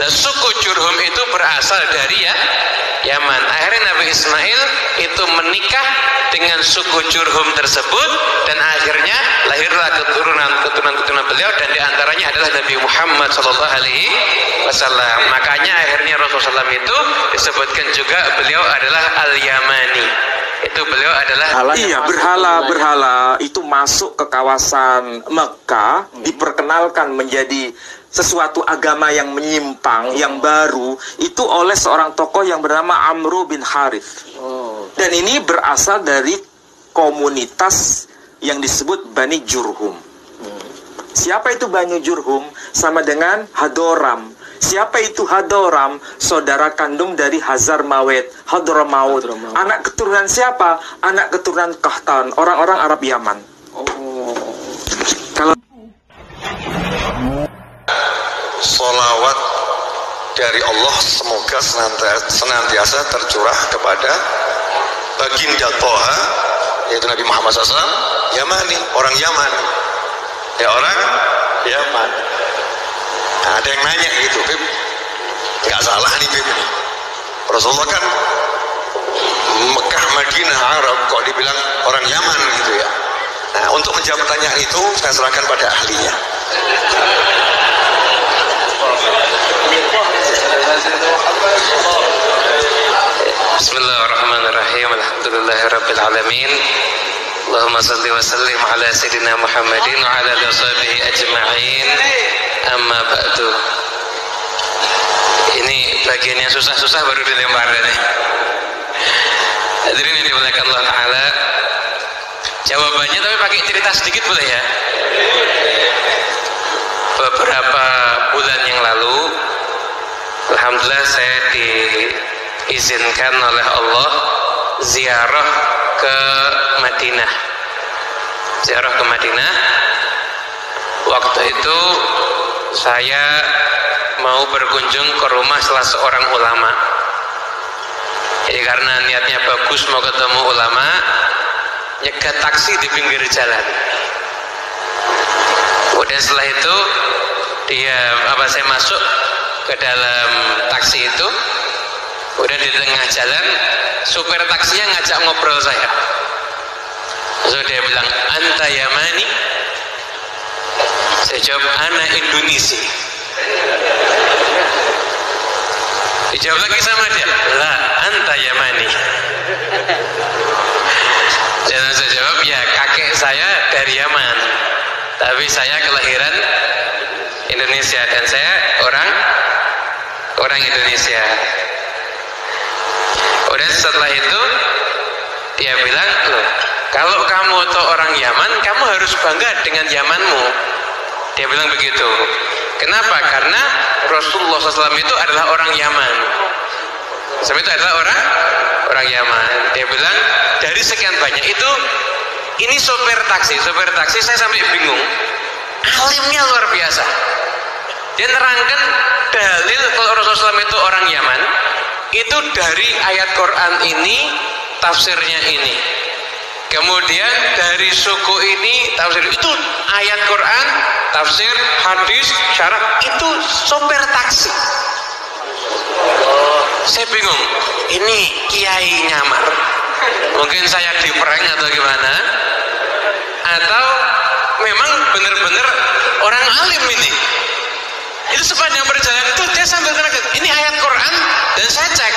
Dan suku Jurhum itu berasal dari Yaman. Akhirnya Nabi Ismail itu menikah dengan suku Jurhum tersebut, dan akhirnya lahirlah keturunan beliau, dan diantaranya adalah Nabi Muhammad SAW. Makanya akhirnya Rasulullah SAW itu disebutkan juga beliau adalah Al-Yamani. Itu beliau adalah berhala itu masuk ke kawasan Mekah, diperkenalkan menjadi sesuatu agama yang menyimpang, yang baru, itu oleh seorang tokoh yang bernama Amru bin Harith. Dan ini berasal dari komunitas yang disebut Bani Jurhum. Siapa itu Bani Jurhum? Sama dengan Hadoram. Siapa itu Hadoram? Saudara kandung dari Hazar Mawet, Hadramaut. Anak keturunan siapa? Anak keturunan Kahtan, orang-orang Arab Yaman. Kalau sholawat dari Allah semoga senantiasa tercurah kepada baginda Toha, yaitu Nabi Muhammad SAW, Yamani, orang Yaman. Ya, orang Yaman. Nah, ada yang nanya gitu, Bib, nggak salah nih Bib ini. Rasulullah kan Mekah, Madinah, Arab, kok dibilang orang Yaman gitu ya. Nah, untuk menjawab pertanyaan itu saya serahkan pada ahlinya. Bismillahirrahmanirrahim. Alhamdulillahirabbil alamin. Allahumma shalli wa sallim ala sayyidina Muhammadin wa ala alihi washabihi ajma'in. Amma ba'du. Ini bagian yang susah-susah baru dilempar ini. Hadirin yang dimuliakan Allah Ta'ala, jawabannya tapi pakai cerita sedikit boleh ya? Beberapa bulan yang lalu, alhamdulillah saya diizinkan oleh Allah ziarah ke Madinah. Ziarah ke Madinah. Waktu itu saya mau berkunjung ke rumah salah seorang ulama. Jadi karena niatnya bagus mau ketemu ulama, nyegat taksi di pinggir jalan. Kemudian setelah itu saya masuk ke dalam taksi itu. Kemudian di tengah jalan supir taksinya ngajak ngobrol saya. Lalu dia bilang, "Anta Yamani?" Saya jawab, "Ana Indonesia." Dijawab lagi sama dia, "La, anta Yamani." Dan saya jawab, "Ya, kakek saya dari Yaman, tapi saya kelahiran Indonesia dan saya orang Indonesia." Kemudian setelah itu dia bilang, "Loh, kalau kamu tuh orang Yaman, kamu harus bangga dengan Yamanmu." Dia bilang begitu. Kenapa? Karena Rasulullah SAW itu adalah orang Yaman. Sebab itu adalah orang Yaman. Dia bilang dari sekian banyak itu, ini sopir taksi saya sampai bingung. Alimnya luar biasa. Dia nerangkan dalil kalau Rasulullah SAW itu orang Yaman itu dari ayat Quran ini, tafsirnya ini. Kemudian dari suku ini tafsir itu, ayat Quran, tafsir, hadis, syarah, itu sopir taksi. Saya bingung, ini kiai nyamar, mungkin saya diprank atau gimana, atau memang benar-benar orang alim ini. Itu sepanjang perjalanan itu dia sambil terangkan, ini ayat Quran, dan saya cek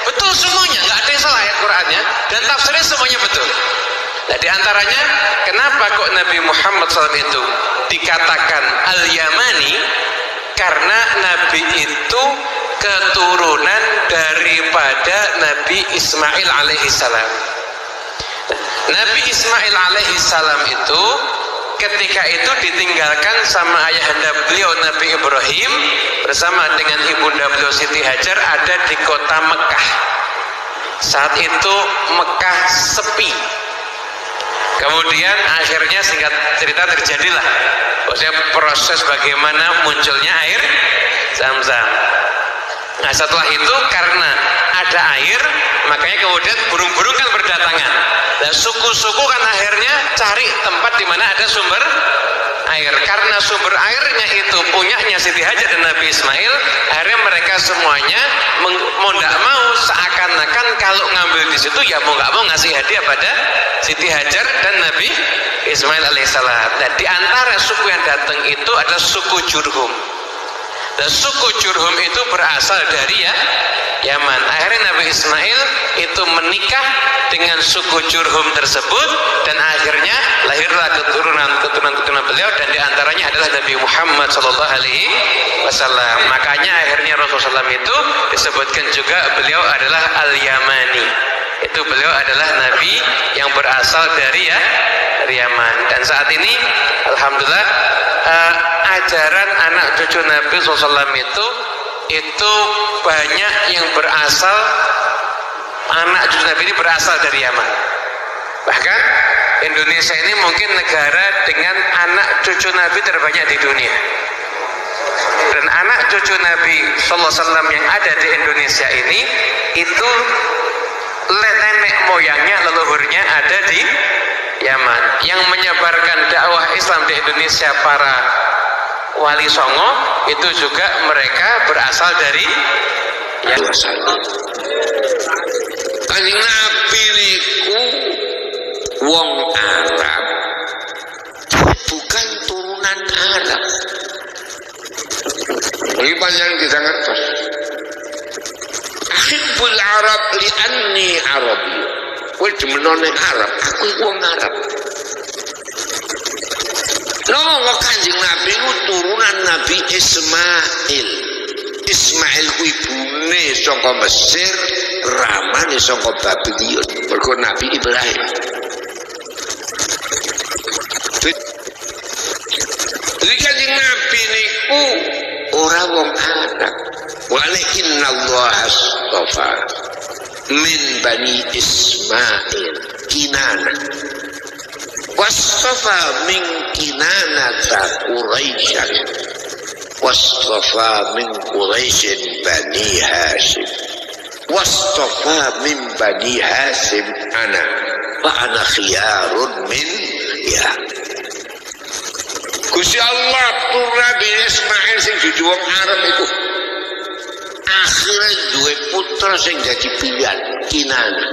betul semuanya, nggak ada yang salah ayat Qurannya, dan tafsirnya semuanya betul. Nah, diantaranya kenapa kok Nabi Muhammad SAW itu dikatakan Al-Yamani? Karena Nabi itu keturunan daripada Nabi Ismail alaihissalam. Nabi Ismail alaihissalam itu ketika itu ditinggalkan sama ayahanda beliau Nabi Ibrahim bersama dengan ibunda beliau Siti Hajar ada di kota Mekah. Saat itu Mekah sepi. Kemudian akhirnya singkat cerita terjadilah maksudnya proses bagaimana munculnya air Zam-Zam. Nah setelah itu karena ada air, makanya kemudian burung-burung kan berdatangan. Dan suku-suku kan akhirnya cari tempat di mana ada sumber air. Karena sumber airnya itu punyanya Siti Hajar dan Nabi Ismail, akhirnya mereka semuanya mau tidak mau seakan-akan kalau ngambil di situ ya mau nggak mau ngasih hadiah pada Siti Hajar dan Nabi Ismail alaihissalam. Nah di antara suku yang datang itu adalah suku Jurhum. Dan suku Jurhum itu berasal dari Yaman. Akhirnya Nabi Ismail itu menikah dengan suku Jurhum tersebut dan akhirnya lahirlah keturunan beliau dan diantaranya adalah Nabi Muhammad SAW. Makanya akhirnya Rasulullah SAW itu disebutkan juga beliau adalah Al-Yamani. Itu beliau adalah Nabi yang berasal dari Yaman. Dan saat ini alhamdulillah ajaran anak cucu Nabi SAW itu banyak yang berasal, anak cucu Nabi ini berasal dari Yaman. Bahkan Indonesia ini mungkin negara dengan anak cucu Nabi terbanyak di dunia. Dan anak cucu Nabi SAW yang ada di Indonesia ini itu nenek moyangnya, leluhurnya ada di Yaman. Yang menyebarkan dakwah Islam di Indonesia para wali songo itu juga mereka berasal dari Yaman. Kanjeng Nabi niku wong Arab, bukan turunan Arab. Ini panjang kita ngertos. Ahibbul Arab li'anni Arabi. Kowe demenone Arab, aku iku wong Arab. Napa Kanjeng Nabi ku turunan Nabi Ismail. Ismail ku ibune saka Mesir, ramane saka Babylon. Mergo Nabi Ibrahim. Jadi Kanjeng Nabi niku ora wong Arab. Walakinallah astafa min bani Ismail Kinana wastafa min Kinanata Quraisyan wastafa min Quraisyin bani Hashim wastafa min bani Hashim ana wa ana khiyarun min ya. Gusti Allah turun bin Ismail sing dudu wong Arab iku akhirnya duwe putra sing jadi pilihan Kinana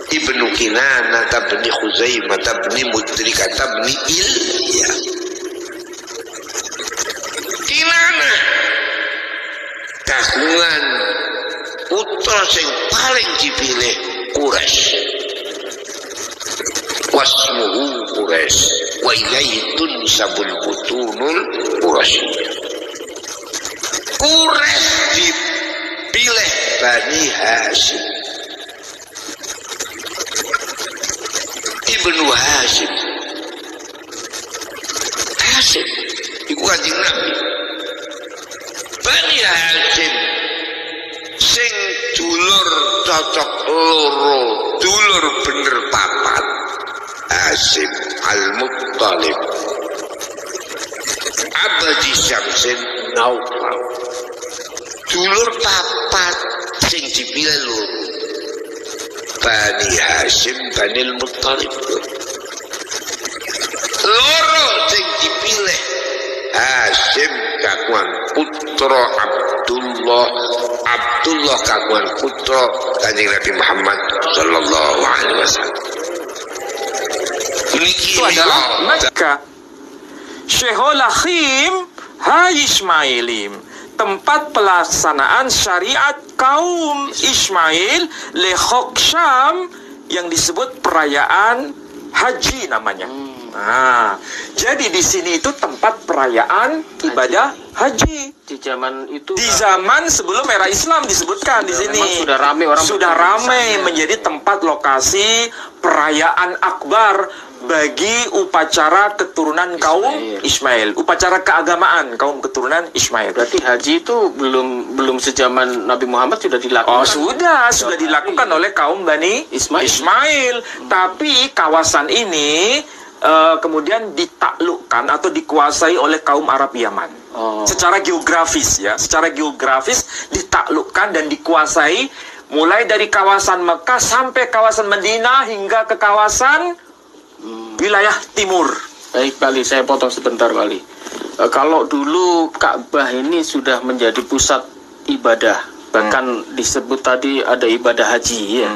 Ibnu Kinana tabni Khuzaimah tabni Mudrika tabni Ilya. Kinana kagungan putra sing paling dipilih Quraisy, wasmuhu Quraisy wa ilaihi tunsabul butunul Quraisyiyah. Quraisy dipilih Bani Hashim, Ibnu Hashim. Hashim iku Kanjeng Nabi. Bani Hashim sing dulur cocok loro, dulur bener papat. Hashim Al-Muttalib, Abdi Syamsin Naufal. Dulur papat sing dipilih loro. Bani Hashim Bani Al-Muttalib. Loro sing dipilih Hashim kagungan putra Abdullah, Abdullah kagungan putra Kanjeng Nabi Muhammad sallallahu alaihi wasallam. Itu adalah Mekah. Syekholahim ha Ismailim, tempat pelaksanaan syariat kaum Ismail lehok Syam yang disebut perayaan haji namanya. Nah, jadi di sini itu tempat perayaan ibadah haji. Di zaman itu, di zaman sebelum era Islam disebutkan di sini. Sudah ramai orang. Sudah ramai menjadi tempat lokasi perayaan akbar bagi upacara keturunan kaum Ismail, upacara keagamaan kaum keturunan Ismail. Berarti haji itu belum sejaman Nabi Muhammad sudah dilakukan. Oh, sudah dilakukan oleh kaum Bani Ismail. Tapi kawasan ini kemudian ditaklukkan atau dikuasai oleh kaum Arab Yaman. Secara geografis ya, secara geografis ditaklukkan dan dikuasai mulai dari kawasan Mekah sampai kawasan Madinah hingga ke kawasan wilayah timur. Baik kali, saya potong sebentar kali. Kalau dulu Ka'bah ini sudah menjadi pusat ibadah, bahkan disebut tadi ada ibadah haji ya.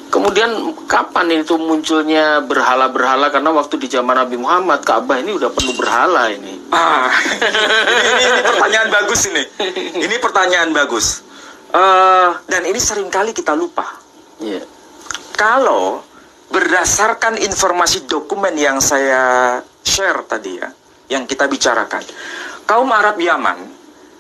Kemudian kapan itu munculnya berhala-berhala? Karena waktu di zaman Nabi Muhammad Ka'bah ini udah penuh berhala ini. Ini pertanyaan bagus ini. Ini pertanyaan bagus. Dan ini seringkali kita lupa. Yeah. Kalau berdasarkan informasi dokumen yang saya share tadi ya, yang kita bicarakan, kaum Arab Yaman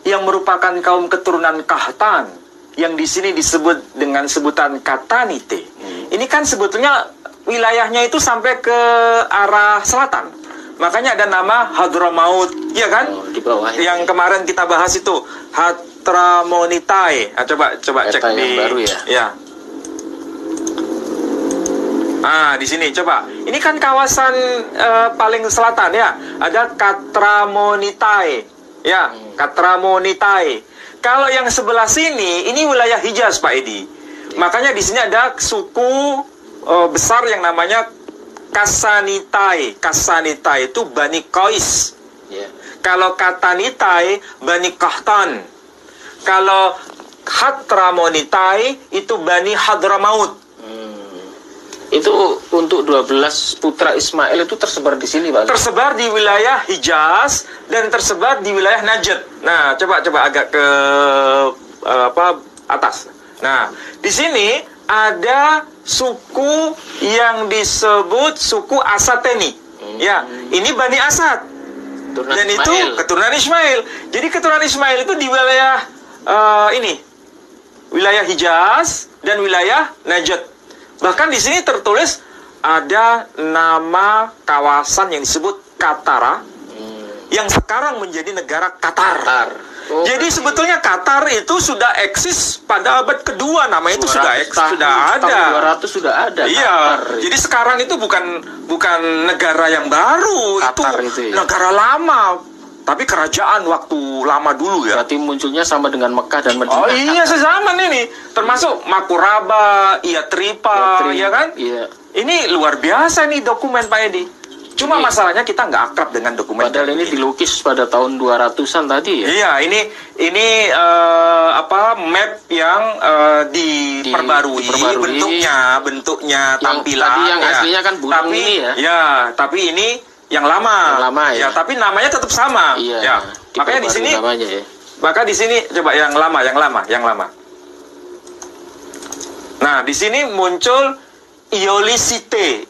yang merupakan kaum keturunan Kahtan, yang di sini disebut dengan sebutan Katanite. Ini kan sebetulnya wilayahnya itu sampai ke arah selatan. Makanya ada nama Hadramaut, ya kan? Di bawah. Yang kemarin kita bahas itu Hadramonitai. Coba cek yang di baru ya. Ya. Di sini coba. Ini kan kawasan paling selatan ya. Ada Katramonitai. Ya, Katramonitai. Kalau yang sebelah sini, ini wilayah Hijaz, Pak Edi. Makanya di sini ada suku besar yang namanya Kasanitai. Kasanitai itu Bani Qais. Yeah. Kalau Katanitai, Bani Kahtan. Kalau Hadramonitai, itu Bani Hadramaut. Itu untuk 12 putra Ismail itu tersebar di sini, Pak? Tersebar di wilayah Hijaz dan tersebar di wilayah Najd. Nah, coba agak ke atas. Nah, di sini ada suku yang disebut suku Asateni. Ya, ini Bani Asad. Dan itu keturunan Ismail. Jadi keturunan Ismail itu di wilayah ini, wilayah Hijaz dan wilayah Najd. Bahkan di sini tertulis ada nama kawasan yang disebut Katara, yang sekarang menjadi negara Qatar. Jadi sebetulnya Qatar itu sudah eksis pada abad kedua, nama itu sudah ada. Tahun 200 sudah ada. Iya. Qatar. Jadi sekarang itu bukan negara yang baru, Qatar itu ya. Negara lama. Tapi kerajaan waktu lama dulu ya. Berarti munculnya sama dengan Mekah dan Madinah. Oh iya, sezaman ini. Termasuk Makuraba, Yatripa, ya kan? Iya. Ini luar biasa nih dokumen, Pak Edi. Cuma masalahnya kita nggak akrab dengan dokumen. Padahal ini dilukis pada tahun 200-an tadi ya. Iya, ini map yang diperbarui bentuknya, tampilan. Tadi yang ya. aslinya kan burung ini ya. Ya, tapi ini yang lama. Ya. Tapi namanya tetap sama. Iya. Ya. Makanya di sini namanya ya. Maka di sini coba yang lama. Nah, di sini muncul Iolisite.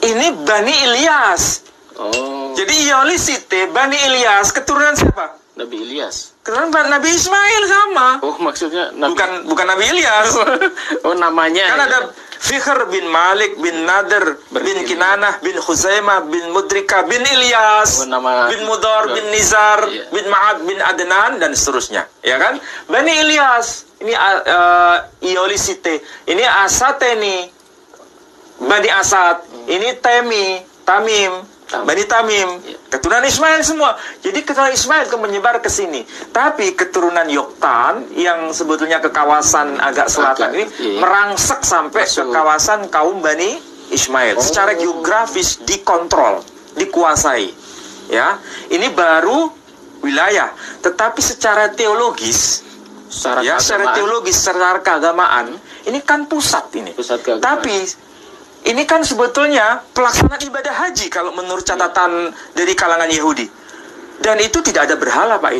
Ini Bani Ilyas. Jadi Iolisite, Bani Ilyas, keturunan siapa? Nabi Ilyas. Keturunan Nabi Ismail sama. Oh, maksudnya bukan Nabi Ilyas. Oh, namanya. Kan ada Fikhr bin Malik bin Nadir bin Kinanah bin Khuzaimah bin Mudrika bin Ilyas bin Mudar bin Nizar bin Ma'ad bin Adnan dan seterusnya, ya kan? Bani Ilyas, ini Iolisite, ini Asateni, Bani Asad, ini Tamim, Bani Tamim, keturunan Ismail semua. Jadi keturunan Ismail itu menyebar ke sini. Tapi keturunan Yoktan yang sebetulnya ke kawasan agak selatan ini merangsek sampai ke kawasan kaum Bani Ismail. Secara geografis dikontrol, dikuasai. Ya, ini baru wilayah. Tetapi secara teologis, secara keagamaan, ini kan pusat ini. Tapi ini kan sebetulnya pelaksanaan ibadah haji kalau menurut catatan dari kalangan Yahudi. Dan itu tidak ada berhala, Pak.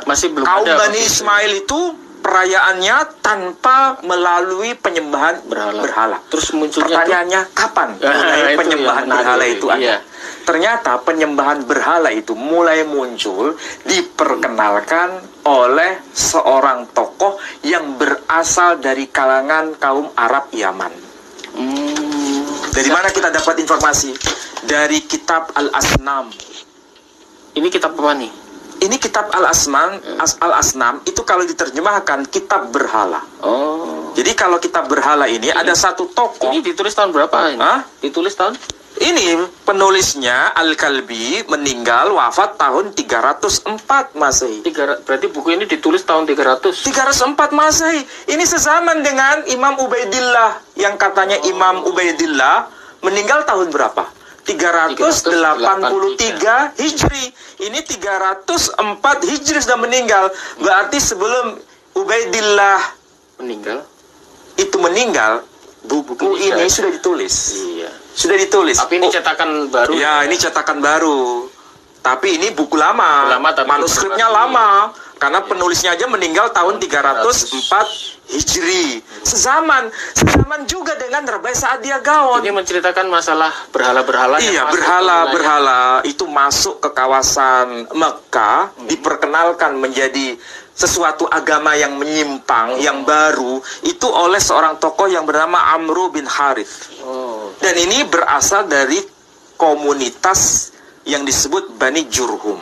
Masih belum kaum ada. Bani Ismail itu perayaannya tanpa melalui penyembahan berhala. Terus munculnya pertanyaannya kapan penyembahan berhala itu ada? Iya. Ternyata penyembahan berhala itu mulai muncul diperkenalkan oleh seorang tokoh yang berasal dari kalangan kaum Arab Yaman. Dari mana kita dapat informasi? Dari kitab Al-Asnam. Ini kitab apa nih? Ini kitab Al-Asnam itu kalau diterjemahkan kitab berhala. Oh. Jadi kalau kitab berhala ini ada satu tokoh. Ini ditulis tahun berapa ini? Hah? Ditulis tahun? Ini penulisnya Al-Kalbi meninggal wafat tahun 304 Masehi. Berarti buku ini ditulis tahun 300. 304 Masehi. Ini sezaman dengan Imam Ubaidillah yang katanya Imam Ubaidillah meninggal tahun berapa? 383 Hijri. Ini 304 Hijri sudah meninggal. Berarti sebelum Ubaidillah meninggal, buku ini sudah ditulis. Iya. Sudah ditulis. Tapi ini cetakan baru. Ya, ini cetakan baru. Tapi ini buku lama. Tapi manuskripnya lama. Karena penulisnya aja meninggal tahun 304 Hijri. Sezaman juga dengan Rabai Sa'adiyah Gaon. Ini menceritakan masalah berhala-berhala. Iya, berhala-berhala itu masuk ke kawasan Mekah, diperkenalkan menjadi sesuatu agama yang menyimpang, yang baru, itu oleh seorang tokoh yang bernama Amru bin Harith. Dan ini berasal dari komunitas yang disebut Bani Jurhum.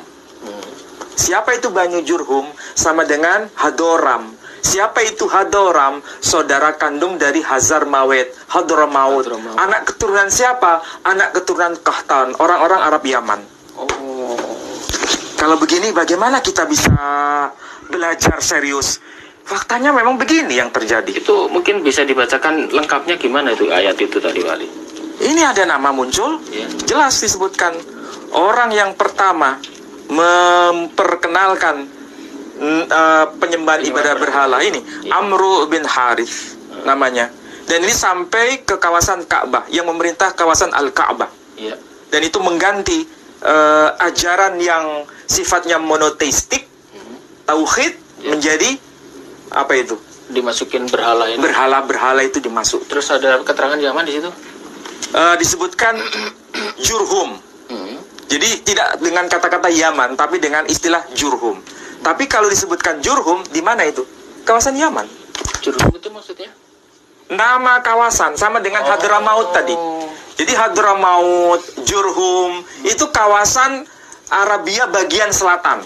Siapa itu Bani Jurhum? Sama dengan Hadoram. Siapa itu Hadoram? Saudara kandung dari Hazar Mawet, Hadramaut. Anak keturunan siapa? Anak keturunan Kahtan, orang-orang Arab Yaman. Kalau begini bagaimana kita bisa belajar serius? Faktanya memang begini yang terjadi. Itu mungkin bisa dibacakan lengkapnya gimana itu ayat itu tadi, Wali? Ini ada nama muncul, jelas disebutkan. Orang yang pertama memperkenalkan penyembahan ibadah berhala ini Amru bin Harith namanya. Dan ini sampai ke kawasan Ka'bah, yang memerintah kawasan Al-Ka'bah. Dan itu mengganti ajaran yang sifatnya monoteistik, tauhid, menjadi apa itu? Dimasukin berhala ini. Berhala itu dimasuk. Terus ada keterangan Yaman di situ? Disebutkan Jurhum. Jadi tidak dengan kata-kata Yaman, tapi dengan istilah Jurhum. Tapi kalau disebutkan Jurhum, di mana itu? Kawasan Yaman. Jurhum itu maksudnya? Nama kawasan, sama dengan Hadramaut tadi. Jadi Hadramaut, Jurhum, itu kawasan Arabia bagian selatan.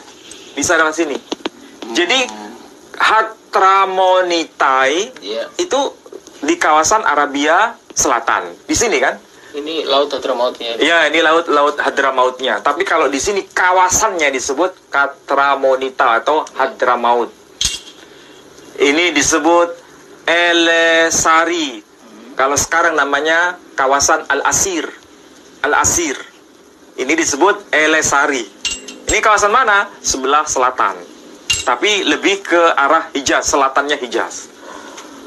Bisa dalam sini. Jadi Hadramonitai itu di kawasan Arabia Selatan. Di sini kan? Ini laut Hadramautnya. Iya, ini laut Hadramautnya. Tapi kalau di sini kawasannya disebut Katramonita atau Hadramaut. Ini disebut Elesari. Kalau sekarang namanya kawasan Al-Asir. Al-Asir. Ini disebut Elesari. Ini kawasan mana? Sebelah selatan. Tapi lebih ke arah Hijaz, selatannya Hijaz.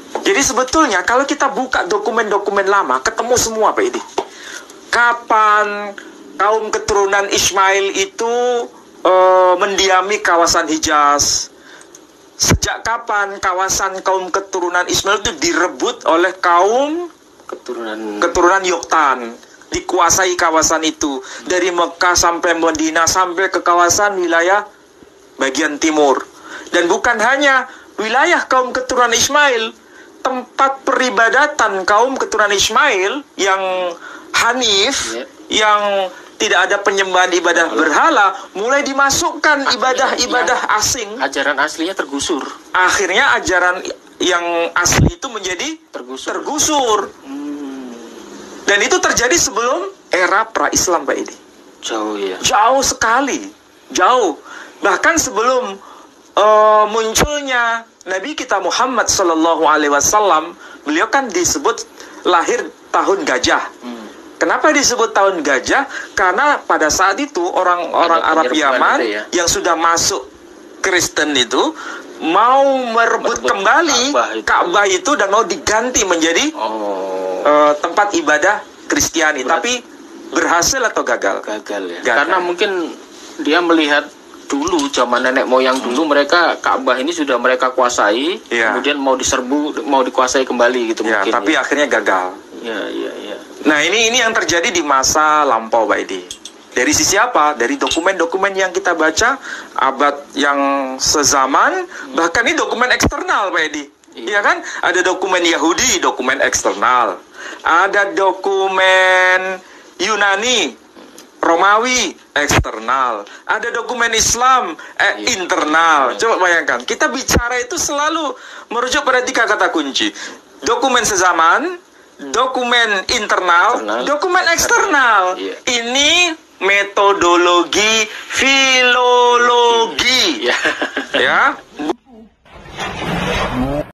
Jadi sebetulnya kalau kita buka dokumen-dokumen lama, ketemu semua Pak Idi. Kapan kaum keturunan Ismail itu mendiami kawasan Hijaz? Sejak kapan kawasan kaum keturunan Ismail itu direbut oleh kaum keturunan Yoktan? Dikuasai kawasan itu. Dari Mekah sampai Madinah, sampai ke kawasan wilayah bagian timur. Dan bukan hanya wilayah kaum keturunan Ismail, tempat peribadatan kaum keturunan Ismail yang Hanif, yang tidak ada penyembahan ibadah berhala, mulai dimasukkan ibadah-ibadah asing. Ajaran aslinya tergusur. Akhirnya ajaran yang asli itu menjadi tergusur. Dan itu terjadi sebelum era pra-Islam Pak Idi. Jauh ya. Jauh sekali. Jauh. Bahkan sebelum munculnya Nabi kita Muhammad SAW, beliau kan disebut lahir tahun gajah. Kenapa disebut tahun gajah? Karena pada saat itu orang-orang Arab Yaman yang sudah masuk Kristen itu mau merebut kembali Ka'bah itu dan mau diganti menjadi tempat ibadah Kristiani. Tapi berhasil atau gagal? Gagal ya. Karena mungkin dia melihat dulu zaman nenek moyang dulu mereka Ka'bah ini sudah mereka kuasai, kemudian mau diserbu, mau dikuasai kembali gitu mungkin. Tapi akhirnya gagal. Iya. Nah ini yang terjadi di masa lampau Pak Edi. Dari sisi apa? Dari dokumen-dokumen yang kita baca abad yang sezaman, bahkan ini dokumen eksternal Pak Edi. Iya kan? Ada dokumen Yahudi, dokumen eksternal. Ada dokumen Yunani, Romawi, eksternal. Ada dokumen Islam, internal. Coba bayangkan, kita bicara itu selalu merujuk pada 3 kata kunci. Dokumen sezaman, dokumen internal, dokumen eksternal. Iya. Ini metodologi filologi. Ya. Ya.